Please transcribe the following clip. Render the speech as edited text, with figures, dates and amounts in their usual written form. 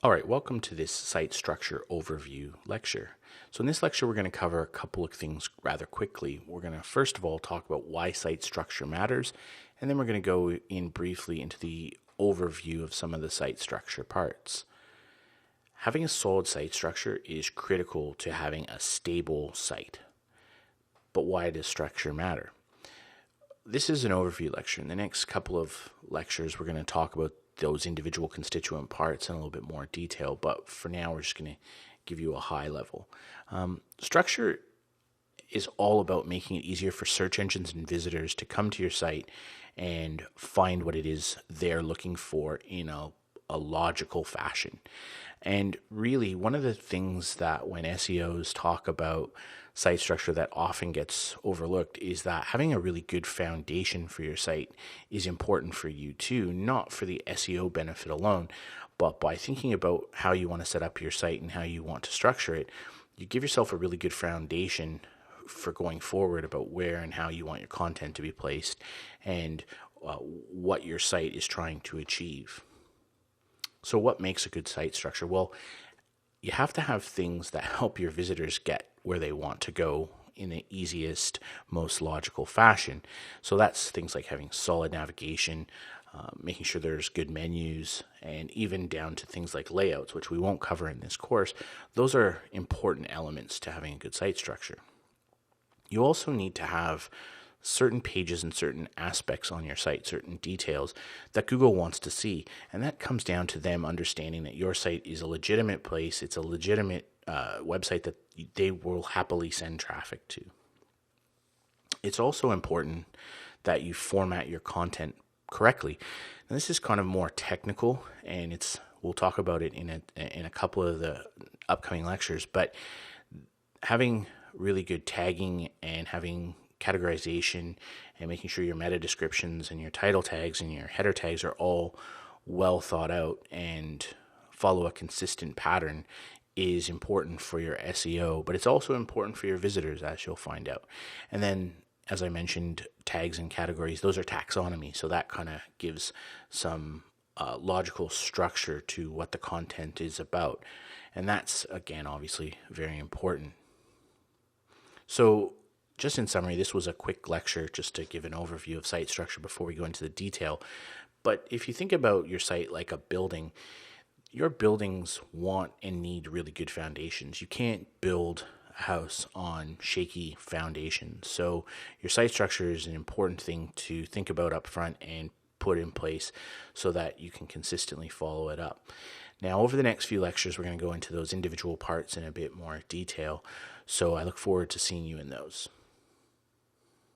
All right, welcome to this site structure overview lecture. So in this lecture, we're going to cover a couple of things rather quickly. We're going to first of all talk about why site structure matters, and then we're going to go in briefly into the overview of some of the site structure parts. Having a solid site structure is critical to having a stable site. But why does structure matter? This is an overview lecture. In the next couple of lectures, we're going to talk about those individual constituent parts in a little bit more detail, but for now we're just going to give you a high level. Structure is all about making it easier for search engines and visitors to come to your site and find what it is they're looking for in a logical fashion. And really, one of the things that when SEOs talk about site structure that often gets overlooked is that having a really good foundation for your site is important for you too, not for the SEO benefit alone, but by thinking about how you want to set up your site and how you want to structure it, you give yourself a really good foundation for going forward about where and how you want your content to be placed and what your site is trying to achieve. So what makes a good site structure? Well, you have to have things that help your visitors get where they want to go in the easiest, most logical fashion. So that's things like having solid navigation, making sure there's good menus, and even down to things like layouts, which we won't cover in this course. Those are important elements to having a good site structure. You also need to have certain pages and certain aspects on your site, certain details that Google wants to see. And that comes down to them understanding that your site is a legitimate place, it's a legitimate website that they will happily send traffic to. It's also important that you format your content correctly. And this is kind of more technical, and we'll talk about it in a couple of the upcoming lectures, but having really good tagging and having categorization and making sure your meta descriptions and your title tags and your header tags are all well thought out and follow a consistent pattern is important for your SEO, but it's also important for your visitors, as you'll find out. And then, as I mentioned, tags and categories, those are taxonomy, so that kind of gives some logical structure to what the content is about. And that's, again, obviously very important. So just in summary, this was a quick lecture just to give an overview of site structure before we go into the detail. But if you think about your site like a building, your buildings want and need really good foundations. You can't build a house on shaky foundations. So your site structure is an important thing to think about up front and put in place so that you can consistently follow it up. Now, over the next few lectures, we're going to go into those individual parts in a bit more detail. So I look forward to seeing you in those.